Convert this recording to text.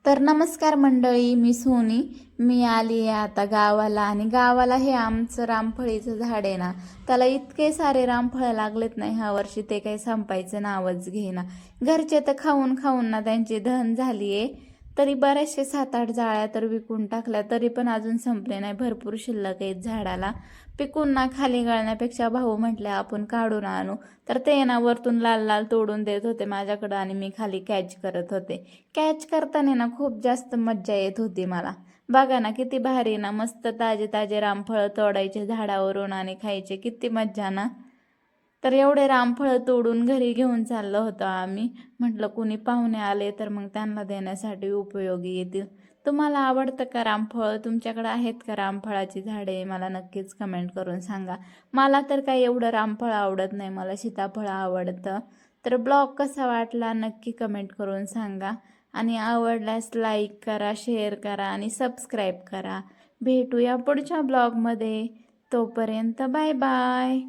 तर नमस्कार मंडळी, मी सोनी. मी आली आहे आता गावाला आणि गावाला हे आमचं रामफळीचं झाड आहे ना, त्याला इतके सारे रामफळं लागलेत नाही ह्या वर्षी, ते काही संपायचं नावच घेईना. घरचे तर खाऊन खाऊन ना त्यांची धन झाली आहे. तरी बरेचसे 7-8 जाळ्या तर विकून टाकल्या, तरी पण अजून संपले नाही, भरपूर शिल्लक आहेत झाडाला. पिकून ना खाली गळण्यापेक्षा भाऊ म्हटले आपण काढून आणू. तर ते ना वरतून लाल लाल तोडून देत होते माझ्याकडं आणि मी खाली कॅच करत होते. कॅच करताना ना खूप जास्त मज्जा येत होती मला. बघा ना किती भारी ना, मस्त ताजे ताजे रामफळ तोडायचे झाडावरून आणि खायचे, किती मज्जा ना. तर एवढे रामफळ तोडून घरी घेऊन चाललो होतो आम्ही. म्हटलं कुणी पाहुणे आले तर मग त्यांना देण्यासाठी उपयोगी येतील. तुम्हाला आवडतं का रामफळ? तुमच्याकडे आहेत का रामफळाची झाडे? मला नक्कीच कमेंट करून सांगा. मला तर काही एवढं रामफळ आवडत नाही, मला सीताफळ आवडतं. तर ब्लॉग कसा वाटला नक्की कमेंट करून सांगा. आणि आवडल्यास लाईक करा, शेअर करा आणि सबस्क्राईब करा. भेटूया पुढच्या ब्लॉगमध्ये. तोपर्यंत बाय बाय.